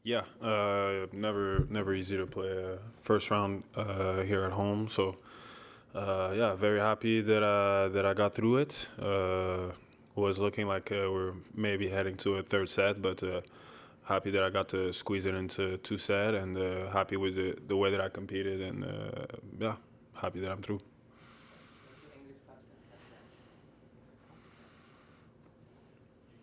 Yeah, never easy to play first round here at home. So yeah, very happy that I got through it. Was looking like we're maybe heading to a third set, but happy that I got to squeeze it into two set, and happy with the way that I competed, and yeah, happy that I'm through.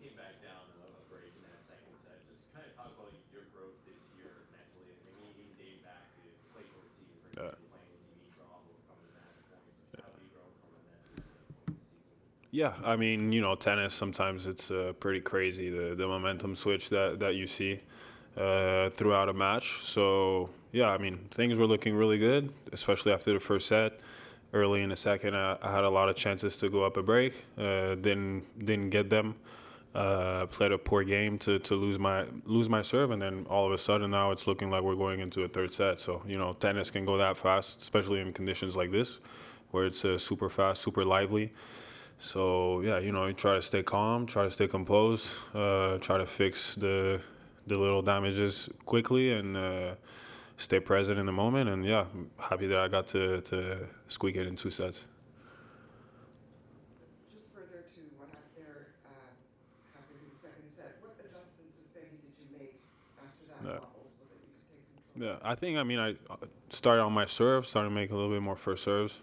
You came back down a break in that second set. Just kind of talk about your growth this year mentally. I mean, even dating back to the clay court season, for Uh, example, playing in Dimitrov, overcoming the match points. How have you grown from that this point this season? yeah, I mean, tennis sometimes it's pretty crazy the momentum switch that you see throughout a match. So yeah, I mean things were looking really good, especially after the first set. Early in the second, I had a lot of chances to go up a break. Didn't get them. Played a poor game to lose my serve, and then all of a sudden now it's looking like we're going into a third set. So tennis can go that fast, especially in conditions like this, where it's super fast, super lively. So yeah, you try to stay calm, try to stay composed, try to fix the little damages quickly, and stay present in the moment. And yeah, I'm happy that I got to squeak it in two sets. Just further to what happened there, halfway through the second set, what adjustments, if any, did you make after that Yeah, wobble so that you could take control? yeah. I started on my serve, started making a little bit more first serves.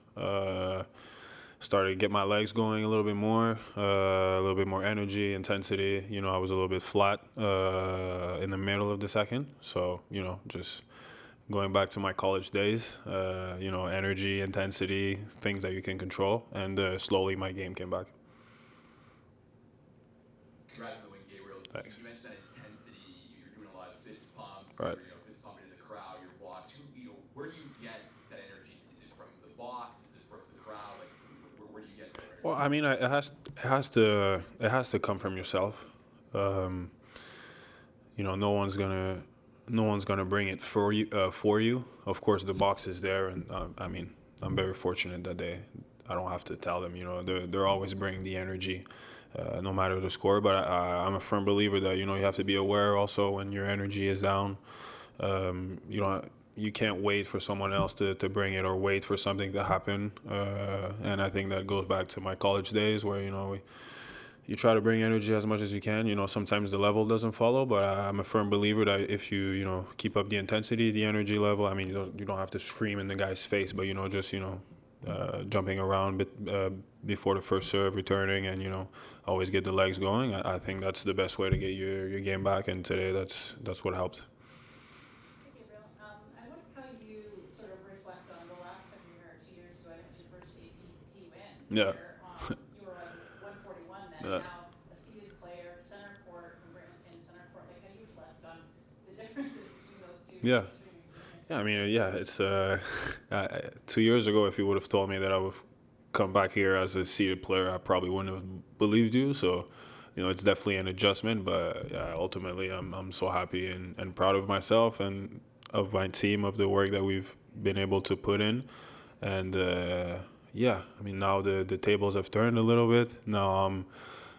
Started to get my legs going a little bit more, a little bit more energy, intensity. I was a little bit flat in the middle of the second. So, just going back to my college days, energy, intensity, things that you can control. And slowly my game came back. Congrats on the win, Gabriel. Thanks. You mentioned that intensity. You're doing a lot of fist pumps, Right. or fist pumping in the crowd, your walks. Where do you get that energy? Is it from the box? Is it from the crowd? Like, where do you get that energy? Well, I mean, it has to come from yourself. Um, no one's gonna bring it for you. Of course, the box is there, and I mean, I'm very fortunate that I don't have to tell them. They're always bringing the energy, no matter the score. But I'm a firm believer that you have to be aware also when your energy is down. You can't wait for someone else to bring it or wait for something to happen. And I think that goes back to my college days where you try to bring energy as much as you can. Sometimes the level doesn't follow, but I'm a firm believer that if you keep up the intensity, the energy level. I mean, you don't have to scream in the guy's face, but just jumping around before the first serve, returning, and always get the legs going. I think that's the best way to get your game back, and today that's what helped. Hey, Gabriel. I wonder how you sort of reflect on the last time you were here 2 years ago. I think your first ATP win. Yeah. Where, you were like 141 then. Yeah. Now a seated player, center court, from grandstand to center court. Like, how do you reflect on the differences between those two Yeah. extreme experiences? Yeah, I mean, yeah, it's 2 years ago. If you would have told me that I would come back here as a seeded player, I probably wouldn't have believed you. So, it's definitely an adjustment. But yeah, ultimately, I'm so happy and proud of myself and of my team, of the work that we've been able to put in. And yeah, I mean, now the tables have turned a little bit. Now I'm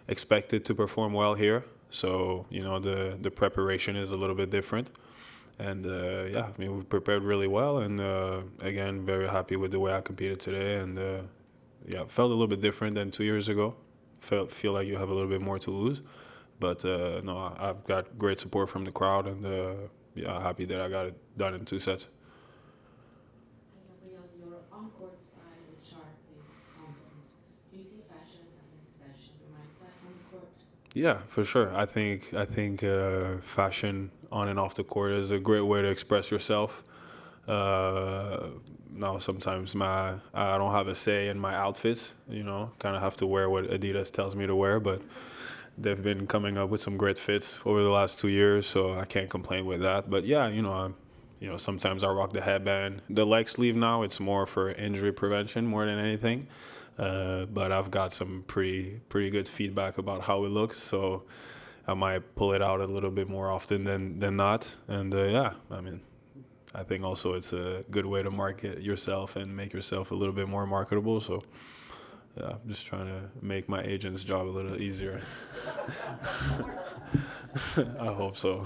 expected to perform well here. So, the preparation is a little bit different. And yeah, I mean, we've prepared really well, and again, very happy with the way I competed today. And yeah, felt a little bit different than 2 years ago. Feel like you have a little bit more to lose, but no, I've got great support from the crowd, and yeah, happy that I got it done in two sets. Gabriel, your on-court style is sharp, is confident. Do you see fashion as an extension of your mindset on the court? Yeah, for sure. I think fashion on and off the court is a great way to express yourself. Uh, Now sometimes I don't have a say in my outfits. Kind of have to wear what Adidas tells me to wear, but they've been coming up with some great fits over the last 2 years, so I can't complain with that. But yeah, sometimes I rock the headband, the leg sleeve. Now it's more for injury prevention more than anything. But I've got some pretty good feedback about how it looks, so I might pull it out a little bit more often than not. And yeah, I mean, I think also it's a good way to market yourself and make yourself a little bit more marketable. So yeah, I'm just trying to make my agent's job a little easier. I hope so.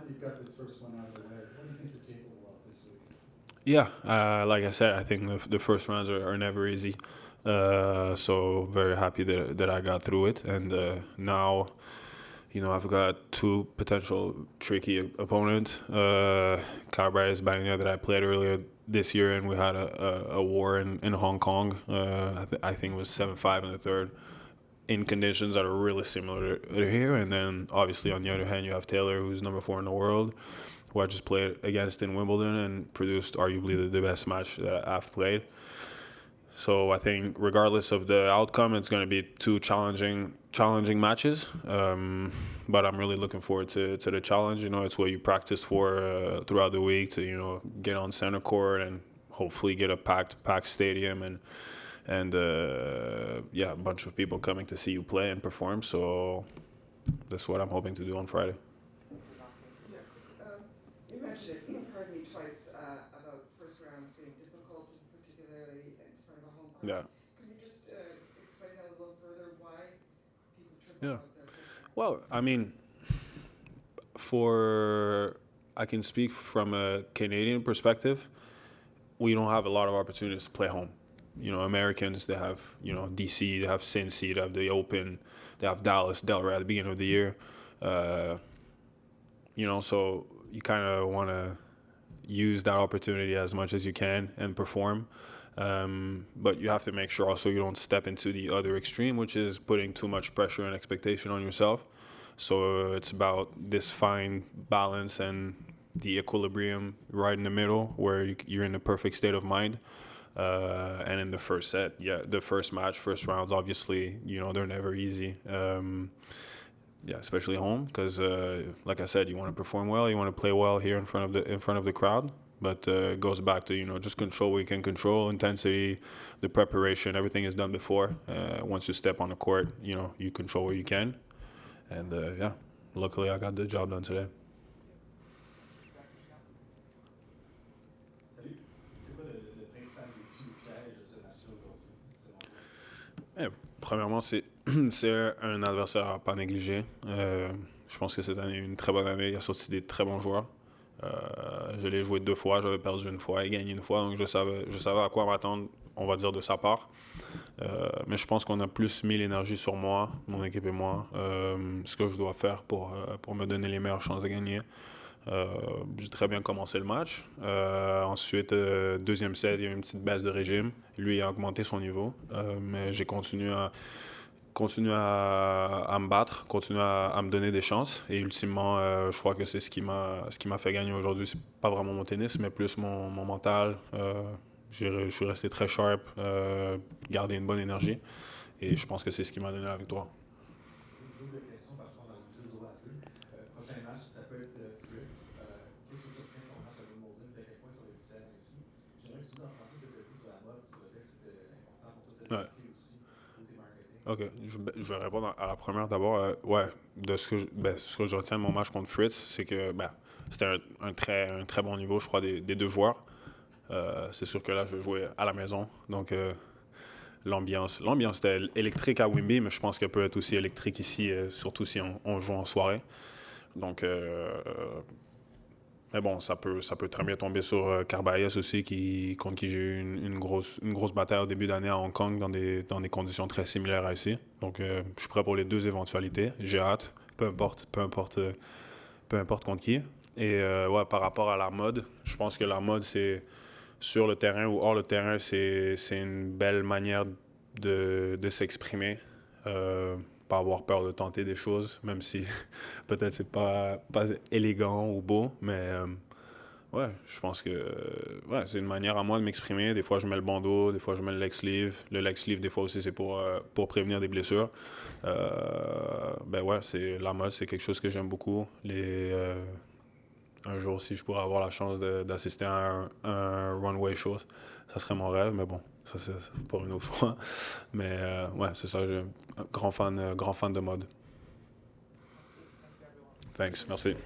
that you've got this first one out of the way, what do you think you're capable of this week? Yeah, like I said, I think the first rounds are never easy. So very happy that I got through it, and now, I've got two potential tricky opponents. Gabriel Diallo that I played earlier this year, and we had a war in Hong Kong. I think it was 7-5 in the third, in conditions that are really similar to here. And then obviously on the other hand, you have Taylor, who's number 4 in the world, who I just played against in Wimbledon and produced arguably the best match that I've played. So I think regardless of the outcome, it's going to be two challenging matches. But I'm really looking forward to the challenge. It's what you practice for throughout the week to, get on center court and hopefully get a packed stadium and a bunch of people coming to see you play and perform. So that's what I'm hoping to do on Friday. Yeah, you mentioned it, pardon me, twice about first rounds being difficult, particularly in front of a home crowd. Yeah. Can you just explain that a little further, why people trip Yeah. up their first round? Well, I mean, I can speak from a Canadian perspective. We don't have a lot of opportunities to play home. Americans, they have, DC, they have Cincy, they have the Open, they have Dallas, Delray at the beginning of the year. So you kind of want to use that opportunity as much as you can and perform. But you have to make sure also you don't step into the other extreme, which is putting too much pressure and expectation on yourself. So it's about this fine balance and the equilibrium right in the middle where you're in the perfect state of mind. And in the first set, the first rounds, obviously, they're never easy. Especially home, because like I said, you want to perform well, you want to play well here in front of the crowd. But it goes back to just control what you can control, intensity, the preparation, everything is done before. Once you step on the court, you control what you can. And luckily I got the job done today. Salut, c'est quoi le principal défi ou piège de ce match-là aujourd'hui, selon toi? Premièrement, c'est un adversaire à pas négliger. Je pense que cette année est une très bonne année. Il a sorti des très bons joueurs. Je l'ai joué 2 fois, j'avais perdu 1 fois et gagné 1 fois, donc je savais à quoi m'attendre, on va dire, de sa part. Mais je pense qu'on a plus mis l'énergie sur moi, mon équipe et moi, ce que je dois faire pour me donner les meilleures chances de gagner. J'ai très bien commencé le match. Ensuite, deuxième set, il y a eu une petite baisse de régime. Lui a augmenté son niveau, mais j'ai continué à me battre, continuer à me donner des chances. Et ultimement, je crois que c'est ce qui m'a fait gagner aujourd'hui. C'est pas vraiment mon tennis, mais plus mon mental. Je suis resté très sharp, garder une bonne énergie. Et je pense que c'est ce qui m'a donné la victoire. Double question parce qu'on a juste droit à 2. Prochain match, ça peut être Fritz. Qu'est-ce que tu retiens de ton match à Wimbledon? De quel point ça va être différent ici? J'aimerais que tu dises en français ce que tu as dit sur la mode, sur le fait que c'était important pour toi de t'adapter aussi côté marketing. OK. Je vais répondre à la première d'abord. Ce que je retiens de mon match contre Fritz, c'est que c'était un très bon niveau, je crois, des 2 joueurs. C'est sûr que là, je jouais à la maison. Donc, l'ambiance était électrique à Wimby, mais je pense qu'elle peut être aussi électrique ici, surtout si on joue en soirée. Donc, mais bon, ça peut très bien tomber sur Carballes aussi, contre qui j'ai eu une grosse bataille au début d'année à Hong Kong dans des conditions très similaires à ici. Donc, je suis prêt pour les 2 éventualités. J'ai hâte, peu importe contre qui. Et par rapport à la mode, je pense que la mode, c'est sur le terrain ou hors le terrain, c'est une belle manière de s'exprimer. Pas avoir peur de tenter des choses, même si peut-être c'est pas élégant ou beau, mais je pense que c'est une manière à moi de m'exprimer. Des fois, je mets le bandeau, des fois, je mets le leg sleeve. Le leg sleeve, des fois aussi, c'est pour prévenir des blessures. C'est la mode, c'est quelque chose que j'aime beaucoup. Un jour, si je pourrais avoir la chance d'assister à un runway show, ça serait mon rêve, mais bon, ça c'est pour une autre fois. Mais c'est ça, j'ai un grand fan de mode. Thanks, merci.